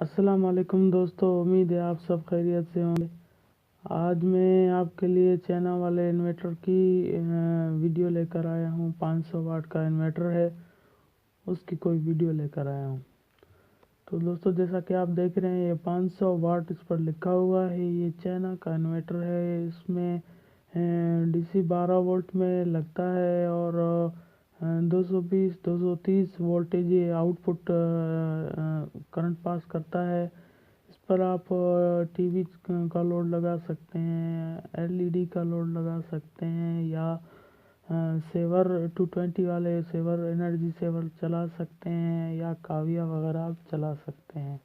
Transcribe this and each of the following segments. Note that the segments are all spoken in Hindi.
अस्सलाम वालेकुम दोस्तों, उम्मीद है आप सब खैरियत से होंगे। आज मैं आपके लिए चाइना वाले इन्वर्टर की वीडियो लेकर आया हूँ। 500 वाट का इन्वर्टर है, उसकी कोई वीडियो लेकर आया हूँ। तो दोस्तों, जैसा कि आप देख रहे हैं, ये 500 वाट इस पर लिखा हुआ है। ये चाइना का इन्वर्टर है। इसमें डीसी 12 वोल्ट में लगता है और 220 230 वोल्टेज ये आउटपुट करंट पास करता है। इस पर आप टीवी का लोड लगा सकते हैं, एलईडी का लोड लगा सकते हैं, या सेवर 220 वाले सेवर एनर्जी सेवर चला सकते हैं, या काविया वगैरह आप चला सकते हैं।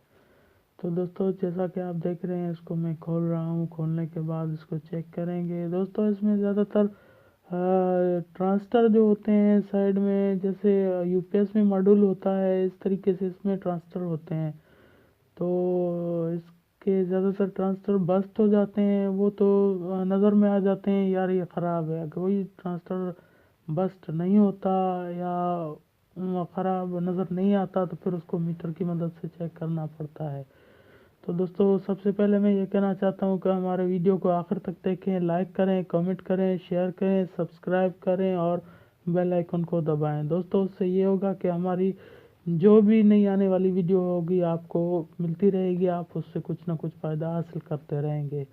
तो दोस्तों, जैसा कि आप देख रहे हैं, इसको मैं खोल रहा हूँ। खोलने के बाद इसको चेक करेंगे। दोस्तों, इसमें ज़्यादातर ट्रांजिस्टर जो होते हैं साइड में, जैसे यूपीएस में मॉड्यूल होता है, इस तरीके से इसमें ट्रांजिस्टर होते हैं। तो इसके ज़्यादातर ट्रांजिस्टर बस्ट हो जाते हैं। वो तो नज़र में आ जाते हैं, यार ये ख़राब है। अगर वही ट्रांजिस्टर बस्ट नहीं होता या ख़राब नज़र नहीं आता, तो फिर उसको मीटर की मदद से चेक करना पड़ता है। तो दोस्तों, सबसे पहले मैं ये कहना चाहता हूँ कि हमारे वीडियो को आखिर तक देखें, लाइक करें, कमेंट करें, शेयर करें, सब्सक्राइब करें और बेल आइकन को दबाएं। दोस्तों, उससे ये होगा कि हमारी जो भी नई आने वाली वीडियो होगी आपको मिलती रहेगी, आप उससे कुछ ना कुछ फ़ायदा हासिल करते रहेंगे।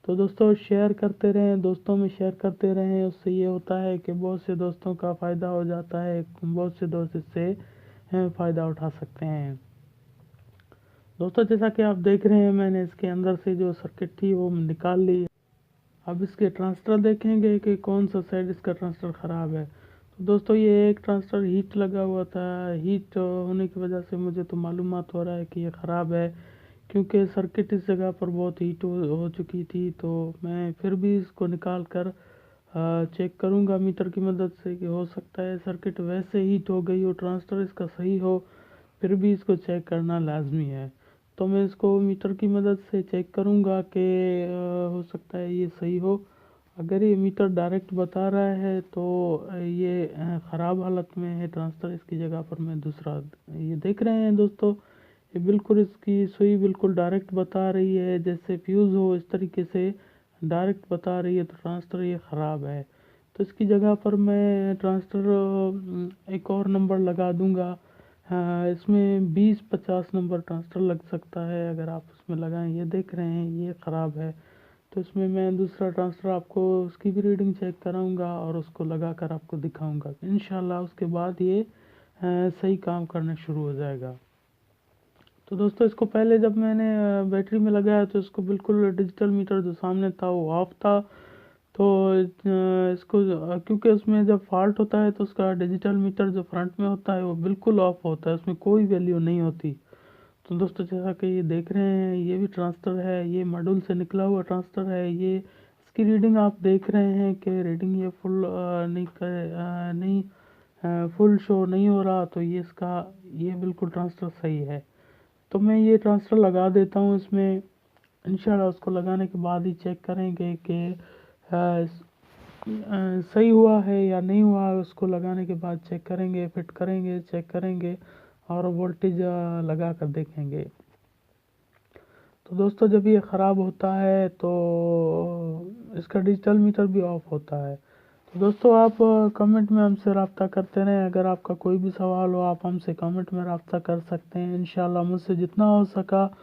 तो दोस्तों, शेयर करते रहें, दोस्तों में शेयर करते रहें। उससे ये होता है कि बहुत से दोस्तों का फ़ायदा हो जाता है, बहुत से दोस्त इससे फ़ायदा उठा सकते हैं। दोस्तों, जैसा कि आप देख रहे हैं, मैंने इसके अंदर से जो सर्किट थी वो निकाल ली। अब इसके ट्रांजिस्टर देखेंगे कि कौन सा साइड इसका ट्रांजिस्टर ख़राब है। तो दोस्तों, ये एक ट्रांजिस्टर हीट लगा हुआ था। हीट होने की वजह से मुझे तो मालूमात हो रहा है कि ये ख़राब है, क्योंकि सर्किट इस जगह पर बहुत हीट हो चुकी थी। तो मैं फिर भी इसको निकाल कर चेक करूँगा मीटर की मदद से, कि हो सकता है सर्किट वैसे हीट हो गई हो, ट्रांजिस्टर इसका सही हो, फिर भी इसको चेक करना लाजमी है। तो मैं इसको मीटर की मदद से चेक करूँगा कि हो सकता है ये सही हो। अगर ये मीटर डायरेक्ट बता रहा है तो ये ख़राब हालत में है ट्रांजिस्टर। इसकी जगह पर मैं दूसरा, ये देख रहे हैं दोस्तों, ये बिल्कुल इसकी सुई बिल्कुल डायरेक्ट बता रही है, जैसे फ्यूज़ हो इस तरीके से डायरेक्ट बता रही है। तो ट्रांजिस्टर ये ख़राब है। तो इसकी जगह पर मैं ट्रांजिस्टर एक और नंबर लगा दूंगा। हाँ, इसमें 20-50 नंबर ट्रांजिस्टर लग सकता है अगर आप उसमें लगाएं। ये देख रहे हैं, ये ख़राब है। तो इसमें मैं दूसरा ट्रांजिस्टर आपको उसकी भी रीडिंग चेक कराऊंगा और उसको लगा कर आपको दिखाऊंगा। इंशाल्लाह उसके बाद ये सही काम करना शुरू हो जाएगा। तो दोस्तों, इसको पहले जब मैंने बैटरी में लगाया तो इसको बिल्कुल डिजिटल मीटर जो सामने था वो ऑफ था। तो इसको क्योंकि उसमें जब फॉल्ट होता है तो उसका डिजिटल मीटर जो फ्रंट में होता है वो बिल्कुल ऑफ होता है, उसमें कोई वैल्यू नहीं होती। तो दोस्तों, जैसा कि ये देख रहे हैं, ये भी ट्रांजिस्टर है, ये मॉड्यूल से निकला हुआ ट्रांजिस्टर है। ये इसकी रीडिंग आप देख रहे हैं कि रीडिंग ये फुल नहीं फुल शो नहीं हो रहा। तो ये इसका, ये बिल्कुल ट्रांजिस्टर सही है। तो मैं ये ट्रांजिस्टर लगा देता हूँ इसमें। इंशाल्लाह उसको लगाने के बाद ही चेक करेंगे कि सही हुआ है या नहीं हुआ। उसको लगाने के बाद चेक करेंगे, फिट करेंगे, चेक करेंगे और वोल्टेज लगा कर देखेंगे। तो दोस्तों, जब ये ख़राब होता है तो इसका डिजिटल मीटर भी ऑफ होता है। तो दोस्तों, आप कमेंट में हमसे रब्ता करते रहें। अगर आपका कोई भी सवाल हो, आप हमसे कमेंट में रब्ता कर सकते हैं। इंशाल्लाह मुझसे जितना हो सका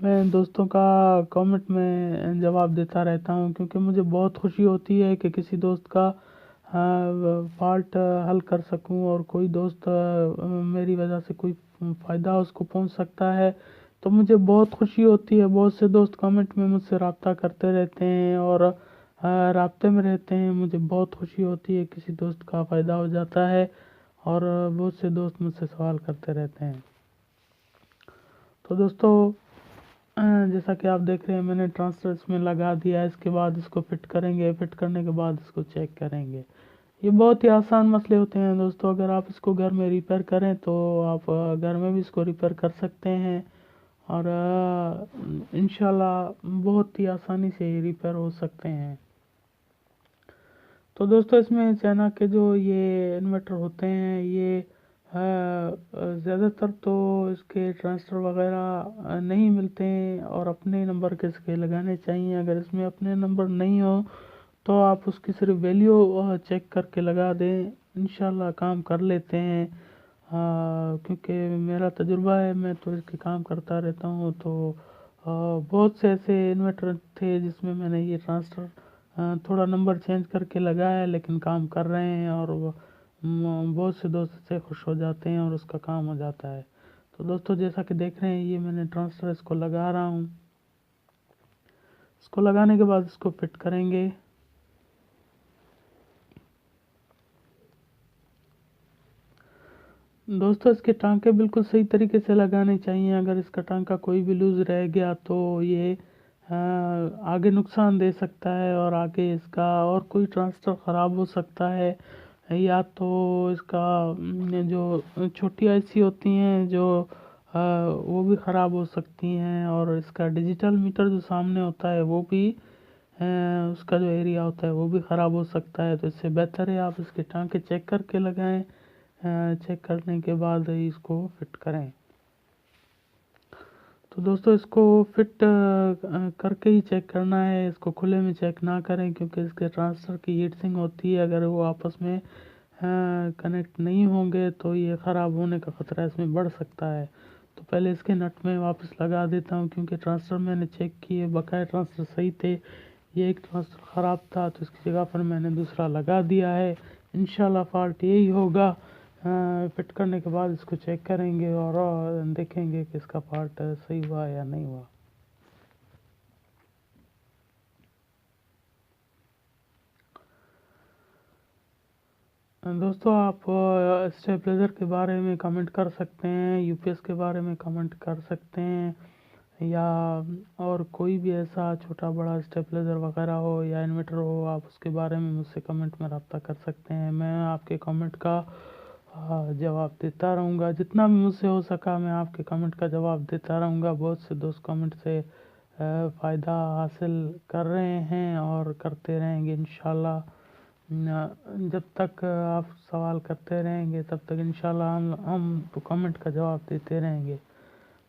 मैं दोस्तों का कमेंट में जवाब देता रहता हूँ, क्योंकि मुझे बहुत खुशी होती है कि किसी दोस्त का फॉल्ट हल कर सकूँ और कोई दोस्त मेरी वजह से कोई फ़ायदा उसको पहुँच सकता है। तो मुझे बहुत खुशी होती है। बहुत से दोस्त कमेंट में मुझसे रब्ता करते रहते हैं और राब्ते में रहते हैं। मुझे बहुत खुशी होती है किसी दोस्त का फ़ायदा हो जाता है, और बहुत से दोस्त मुझसे सवाल करते रहते हैं। तो दोस्तों, जैसा कि आप देख रहे हैं, मैंने ट्रांजिस्टर इसमें लगा दिया है। इसके बाद इसको फिट करेंगे, फिट करने के बाद इसको चेक करेंगे। ये बहुत ही आसान मसले होते हैं दोस्तों। अगर आप इसको घर में रिपेयर करें तो आप घर में भी इसको रिपेयर कर सकते हैं, और इंशाल्लाह बहुत ही आसानी से ये रिपेयर हो सकते हैं। तो दोस्तों, इसमें चाइना के जो ये इन्वर्टर होते हैं, ये ज़्यादातर तो इसके ट्रांसफ़र वगैरह नहीं मिलते हैं और अपने नंबर के इसके लगाने चाहिए। अगर इसमें अपने नंबर नहीं हो तो आप उसकी सिर्फ वैल्यू चेक करके लगा दें, इंशाल्लाह काम कर लेते हैं। क्योंकि मेरा तजुर्बा है, मैं तो इसके काम करता रहता हूँ। तो बहुत से ऐसे इन्वर्टर थे जिसमें मैंने ये ट्रांसफ़र थोड़ा नंबर चेंज करके लगाया, लेकिन काम कर रहे हैं और बहुत से दोस्त इससे खुश हो जाते हैं और उसका काम हो जाता है। तो दोस्तों, जैसा कि देख रहे हैं, ये मैंने ट्रांसफ़र इसको लगा रहा हूँ। इसको लगाने के बाद इसको फिट करेंगे। दोस्तों, इसके टांके बिल्कुल सही तरीके से लगाने चाहिए। अगर इसका टांका कोई भी लूज़ रह गया तो ये आगे नुकसान दे सकता है और आगे इसका और कोई ट्रांसफ़र ख़राब हो सकता है। या तो इसका जो छोटी आईसी होती हैं जो वो भी ख़राब हो सकती हैं, और इसका डिजिटल मीटर जो सामने होता है वो भी उसका जो एरिया होता है वो भी ख़राब हो सकता है। तो इससे बेहतर है आप इसके टांके चेक करके लगाएं। चेक करने के बाद ही इसको फिट करें। तो दोस्तों, इसको फिट करके ही चेक करना है, इसको खुले में चेक ना करें, क्योंकि इसके ट्रांसफ़र की हीट सिंक होती है। अगर वो आपस में कनेक्ट नहीं होंगे तो ये ख़राब होने का ख़तरा इसमें बढ़ सकता है। तो पहले इसके नट में वापस लगा देता हूँ, क्योंकि ट्रांसफ़र मैंने चेक किए, बकाया ट्रांसफ़र सही थे। ये एक ट्रांसफ़र ख़राब था तो इसकी जगह पर मैंने दूसरा लगा दिया है। इंशाल्लाह फ़ॉल्ट यही होगा। फिट करने के बाद इसको चेक करेंगे और देखेंगे कि इसका फ़ॉल्ट सही हुआ या नहीं हुआ। दोस्तों, आप स्टेबलाइज़र के बारे में कमेंट कर सकते हैं, यूपीएस के बारे में कमेंट कर सकते हैं, या और कोई भी ऐसा छोटा बड़ा स्टेबलाइज़र वगैरह हो या इन्वर्टर हो, आप उसके बारे में मुझसे कमेंट में रब्ता कर सकते हैं। मैं आपके कमेंट का जवाब देता रहूँगा। जितना भी मुझसे हो सका मैं आपके कमेंट का जवाब देता रहूँगा। बहुत से दोस्त कमेंट से फ़ायदा हासिल कर रहे हैं और करते रहेंगे इंशाल्लाह। जब तक आप सवाल करते रहेंगे तब तक इंशाल्लाह हम तो कमेंट का जवाब देते रहेंगे।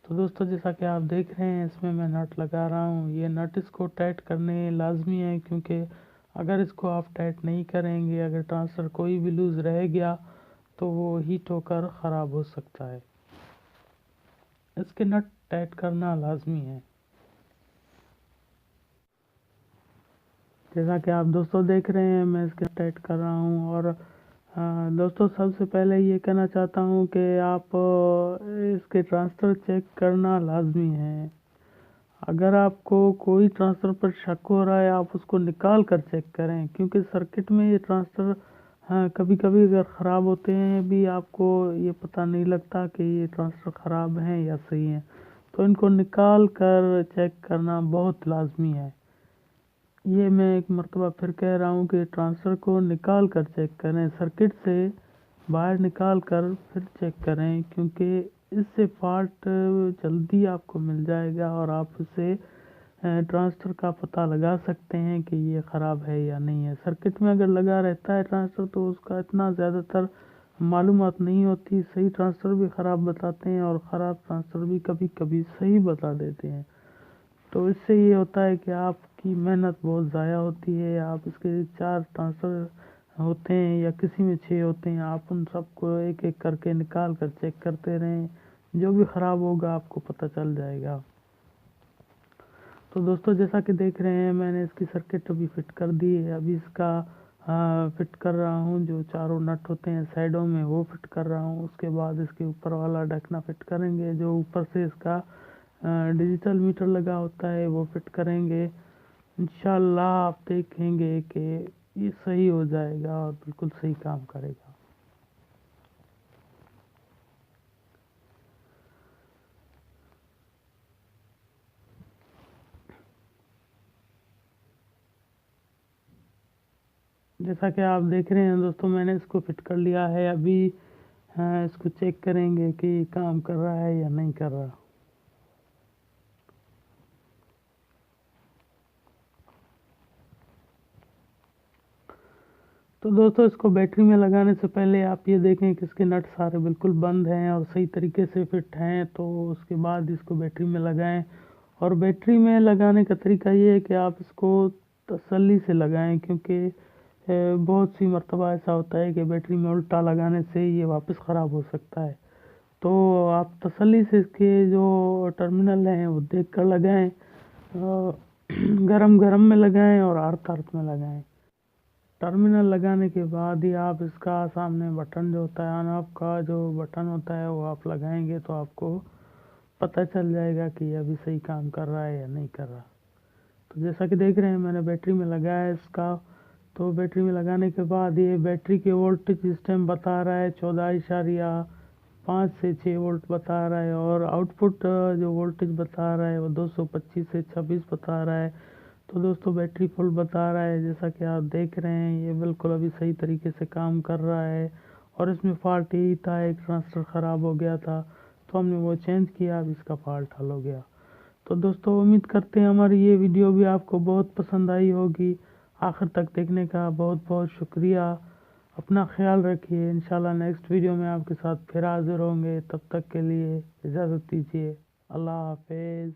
तो दोस्तों, जैसा कि आप देख रहे हैं, इसमें मैं नट लगा रहा हूँ। ये नट इसको टाइट करने लाजमी है, क्योंकि अगर इसको आप टाइट नहीं करेंगे, अगर ट्रांसफ़र कोई भी लूज़ रह गया तो वो हीट होकर ख़राब हो सकता है। इसके नट टाइट करना लाजमी है। जैसा कि आप दोस्तों देख रहे हैं, मैं इसके टाइट कर रहा हूँ। और दोस्तों, सबसे पहले ये कहना चाहता हूँ कि आप इसके ट्रांसफ़र चेक करना लाजमी है। अगर आपको कोई ट्रांसफ़र पर शक हो रहा है, आप उसको निकाल कर चेक करें, क्योंकि सर्किट में ये ट्रांसफ़र कभी कभी अगर ख़राब होते हैं भी, आपको ये पता नहीं लगता कि ये ट्रांसफ़र ख़राब हैं या सही हैं। तो इनको निकाल कर चेक करना बहुत लाजमी है। ये मैं एक मरतबा फिर कह रहा हूँ कि ट्रांसफ़र को निकाल कर चेक करें, सर्किट से बाहर निकाल कर फिर चेक करें, क्योंकि इससे फ़ॉल्ट जल्दी आपको मिल जाएगा और आप इससे ट्रांसफ़र का पता लगा सकते हैं कि ये ख़राब है या नहीं है। सर्किट में अगर लगा रहता है ट्रांसफ़र तो उसका इतना ज़्यादातर मालूमात नहीं होती। सही ट्रांसफ़र भी ख़राब बताते हैं और ख़राब ट्रांसफ़र भी कभी कभी सही बता देते हैं। तो इससे ये होता है कि आपकी मेहनत बहुत ज़ाया होती है। आप इसके 4 ट्रांसफ़र होते हैं या किसी में 6 होते हैं, आप उन सबको एक एक करके निकाल कर चेक करते रहें। जो भी ख़राब होगा आपको पता चल जाएगा। तो दोस्तों, जैसा कि देख रहे हैं, मैंने इसकी सर्किट अभी फिट कर दी है। अभी इसका फिट कर रहा हूँ, जो चारों नट होते हैं साइडों में वो फिट कर रहा हूँ। उसके बाद इसके ऊपर वाला ढकना फिट करेंगे, जो ऊपर से इसका डिजिटल मीटर लगा होता है वो फिट करेंगे। इंशाल्लाह आप देखेंगे कि ये सही हो जाएगा और बिल्कुल सही काम करेगा। जैसा कि आप देख रहे हैं दोस्तों, मैंने इसको फिट कर लिया है। अभी इसको चेक करेंगे कि काम कर रहा है या नहीं कर रहा। तो दोस्तों इसको बैटरी में लगाने से पहले आप ये देखें कि इसके नट सारे बिल्कुल बंद हैं और सही तरीके से फिट हैं, तो उसके बाद इसको बैटरी में लगाएं। और बैटरी में लगाने का तरीका ये है कि आप इसको तसल्ली से लगाएं, क्योंकि बहुत सी मर्तबा ऐसा होता है कि बैटरी में उल्टा लगाने से ये वापस ख़राब हो सकता है। तो आप तसल्ली से इसके जो टर्मिनल हैं वो देख कर लगाएं, गरम गरम में लगाएं और अर्थ अर्थ में लगाएं। टर्मिनल लगाने के बाद ही आप इसका सामने बटन जो होता है, ऑन ऑफ का जो बटन होता है वो आप लगाएंगे, तो आपको पता चल जाएगा कि ये अभी सही काम कर रहा है या नहीं कर रहा। तो जैसा कि देख रहे हैं मैंने बैटरी में लगाया है इसका। तो बैटरी में लगाने के बाद ये बैटरी के वोल्टेज इस टाइम बता रहा है 14.5 से 6 वोल्ट बता रहा है, और आउटपुट जो वोल्टेज बता रहा है वो 225 से 26 बता रहा है। तो दोस्तों बैटरी फुल बता रहा है, जैसा कि आप देख रहे हैं ये बिल्कुल अभी सही तरीके से काम कर रहा है। और इसमें फॉल्ट यही था, एक ट्रांजिस्टर ख़राब हो गया था, तो हमने वो चेंज किया, अब इसका फॉल्ट हल हो गया। तो दोस्तों उम्मीद करते हैं हमारी ये वीडियो भी आपको बहुत पसंद आई होगी। आखिर तक देखने का बहुत बहुत शुक्रिया। अपना ख्याल रखिए। इंशाल्लाह नेक्स्ट वीडियो में आपके साथ फिर हाजिर होंगे। तब तक के लिए इजाज़त दीजिए। अल्लाह हाफिज़।